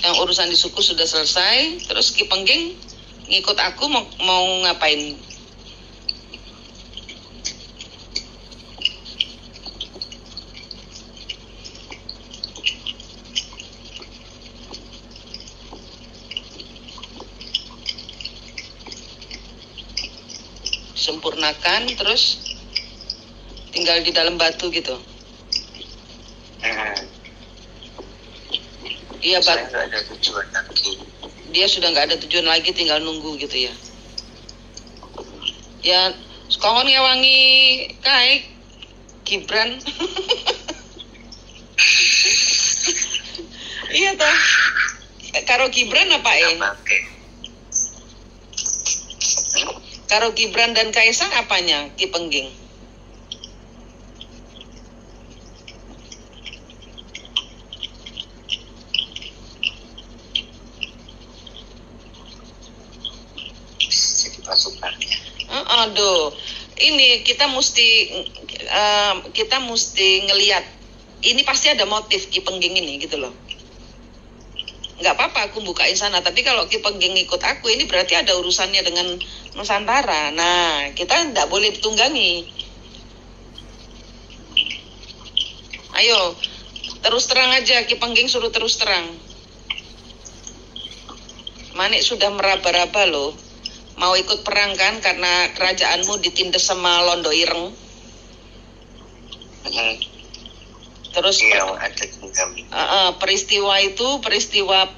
Yang urusan di suku sudah selesai. Terus Ki Pengging ngikut aku mau ngapain? Sempurnakan terus tinggal di dalam batu gitu. Iya, Saya nggak ada tujuan lagi. Dia sudah nggak ada tujuan lagi, tinggal nunggu gitu ya. Ya, sekongkon ngewangi kayak Gibran. Iya toh. Karo Gibran apa ya? Karo Gibran dan Kaisang apanya Ki Pengging? Jadi pasukannya. Aduh, ini kita mesti ngelihat. Ini pasti ada motif Ki Pengging ini gitu loh. Nggak apa-apa aku bukain sana, tapi kalau Ki Pengging ikut aku ini berarti ada urusannya dengan Nusantara. Nah, kita nggak boleh ditunggangi. Ayo, terus terang aja, Ki Pengging suruh terus terang. Manik sudah meraba-raba loh. Mau ikut perang kan karena kerajaanmu ditindas sama Londo Ireng. Terus peristiwa itu, peristiwa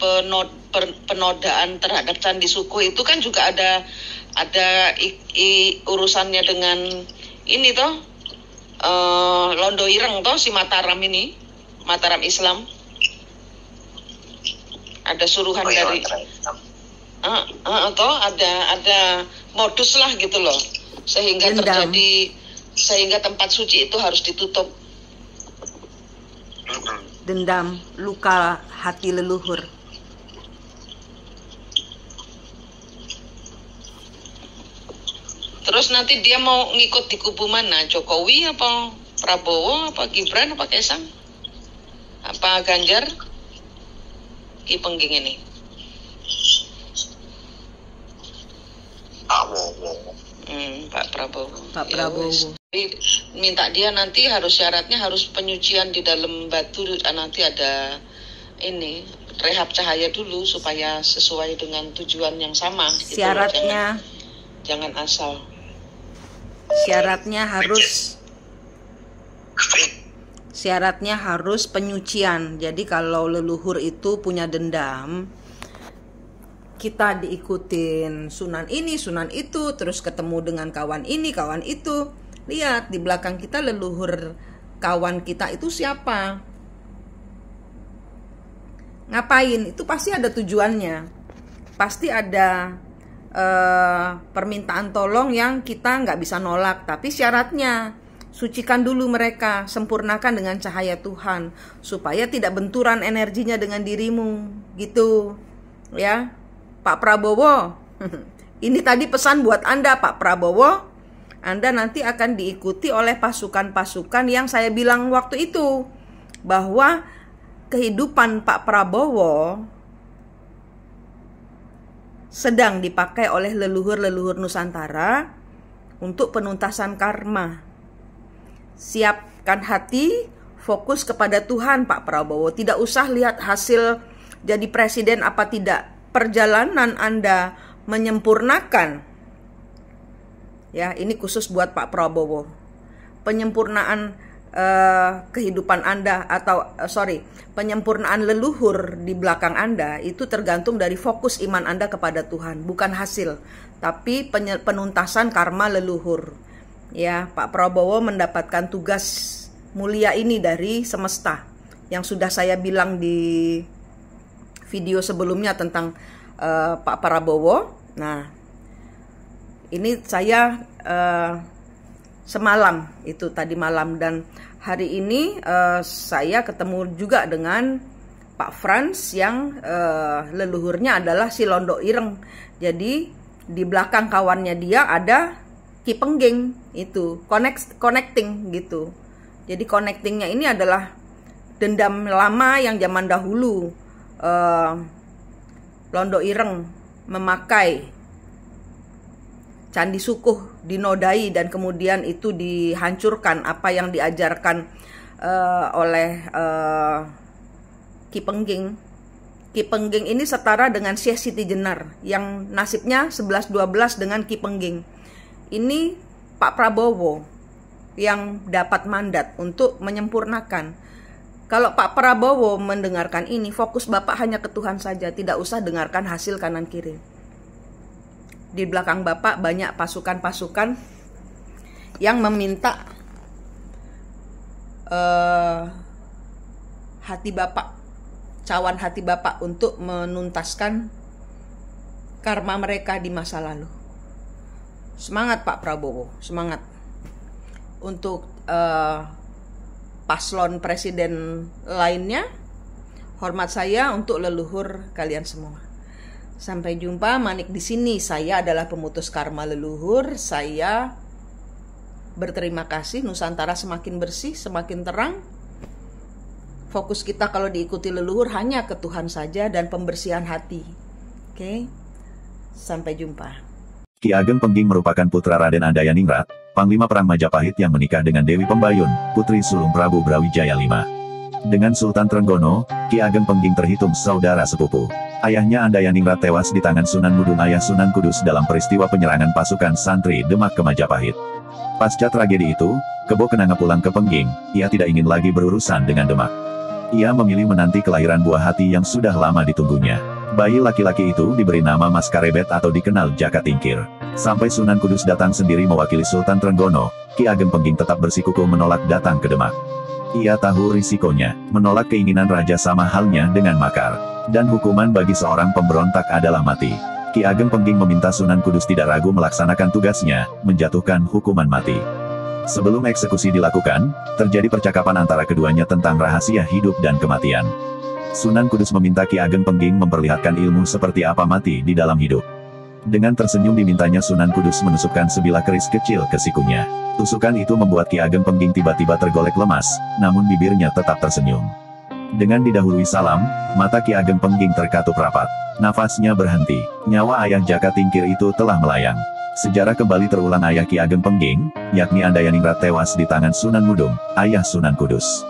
penodaan terhadap Candi Suko itu kan juga ada urusannya dengan ini toh, Londo Ireng toh, si Mataram ini, Mataram Islam. Ada suruhan dari toh ada modus lah gitu loh, sehingga sehingga tempat suci itu harus ditutup. Dendam, luka hati leluhur. Terus nanti dia mau ngikut di kubu mana? Jokowi apa Prabowo apa Gibran apa Kaisang? Apa Ganjar? Ki Pengging ini. Pak Prabowo. Pak Prabowo. Minta dia nanti syaratnya harus penyucian di dalam batu, nanti ada ini rehab cahaya dulu supaya sesuai dengan tujuan yang sama. Syaratnya gitu. Jangan asal. Syaratnya harus penyucian. Jadi kalau leluhur itu punya dendam, kita diikutin sunan ini, sunan itu, terus ketemu dengan kawan ini, kawan itu. Lihat di belakang kita leluhur kawan kita itu siapa? Ngapain? Itu pasti ada tujuannya. Pasti ada permintaan tolong yang kita nggak bisa nolak. Tapi syaratnya, sucikan dulu mereka, sempurnakan dengan cahaya Tuhan, supaya tidak benturan energinya dengan dirimu. Gitu ya. Pak Prabowo, ini tadi pesan buat Anda Pak Prabowo. Anda nanti akan diikuti oleh pasukan-pasukan yang saya bilang waktu itu, bahwa kehidupan Pak Prabowo sedang dipakai oleh leluhur-leluhur Nusantara untuk penuntasan karma. Siapkan hati, fokus kepada Tuhan Pak Prabowo. Tidak usah lihat hasil jadi presiden apa tidak. Perjalanan Anda menyempurnakan, ya ini khusus buat Pak Prabowo, penyempurnaan kehidupan Anda penyempurnaan leluhur di belakang Anda itu tergantung dari fokus iman Anda kepada Tuhan, bukan hasil, tapi penuntasan karma leluhur. Ya, Pak Prabowo mendapatkan tugas mulia ini dari semesta yang sudah saya bilang di video sebelumnya tentang Pak Prabowo. Nah, ini saya semalam itu tadi malam, dan hari ini saya ketemu juga dengan Pak Frans yang leluhurnya adalah si Londo Ireng. Jadi di belakang kawannya dia ada Ki Pengging, itu connecting gitu. Jadi connectingnya ini adalah dendam lama yang zaman dahulu. Londo Ireng memakai Candi Sukuh, dinodai dan kemudian itu dihancurkan apa yang diajarkan oleh Ki Pengging. Ki Pengging ini setara dengan Syekh Siti Jenar yang nasibnya 11-12 dengan Ki Pengging. Ini Pak Prabowo yang dapat mandat untuk menyempurnakan. Kalau Pak Prabowo mendengarkan ini, fokus Bapak hanya ke Tuhan saja, tidak usah dengarkan hasil kanan kiri. Di belakang Bapak banyak pasukan-pasukan yang meminta hati Bapak, cawan hati Bapak untuk menuntaskan karma mereka di masa lalu. Semangat Pak Prabowo, semangat. Untuk paslon presiden lainnya, hormat saya untuk leluhur kalian semua. Sampai jumpa, Manik di sini. Saya adalah pemutus karma leluhur. Saya berterima kasih. Nusantara semakin bersih, semakin terang. Fokus kita kalau diikuti leluhur hanya ke Tuhan saja dan pembersihan hati. Oke? Sampai jumpa. Ki Ageng Pengging merupakan putra Raden Andayaningrat, Panglima Perang Majapahit yang menikah dengan Dewi Pembayun, putri sulung Prabu Brawijaya V. Dengan Sultan Trenggono, Ki Ageng Pengging terhitung saudara sepupu. Ayahnya Andayaningrat tewas di tangan Sunan Ngudung ayah Sunan Kudus dalam peristiwa penyerangan pasukan santri Demak ke Majapahit. Pasca tragedi itu, Kebo Kenanga pulang ke Pengging. Ia tidak ingin lagi berurusan dengan Demak. Ia memilih menanti kelahiran buah hati yang sudah lama ditunggunya. Bayi laki-laki itu diberi nama Mas Karebet atau dikenal Jaka Tingkir. Sampai Sunan Kudus datang sendiri mewakili Sultan Trenggono, Ki Ageng Pengging tetap bersikukuh menolak datang ke Demak. Ia tahu risikonya, menolak keinginan raja sama halnya dengan makar. Dan hukuman bagi seorang pemberontak adalah mati. Ki Ageng Pengging meminta Sunan Kudus tidak ragu melaksanakan tugasnya, menjatuhkan hukuman mati. Sebelum eksekusi dilakukan, terjadi percakapan antara keduanya tentang rahasia hidup dan kematian. Sunan Kudus meminta Ki Ageng Pengging memperlihatkan ilmu seperti apa mati di dalam hidup. Dengan tersenyum dimintanya Sunan Kudus menusukkan sebilah keris kecil ke sikunya. Tusukan itu membuat Ki Ageng Pengging tiba-tiba tergolek lemas, namun bibirnya tetap tersenyum. Dengan didahului salam, mata Ki Ageng Pengging terkatup rapat. Nafasnya berhenti. Nyawa ayah Jaka Tingkir itu telah melayang. Sejarah kembali terulang ayah Ki Ageng Pengging, yakni Andayaningrat tewas di tangan Sunan Ngudung, ayah Sunan Kudus.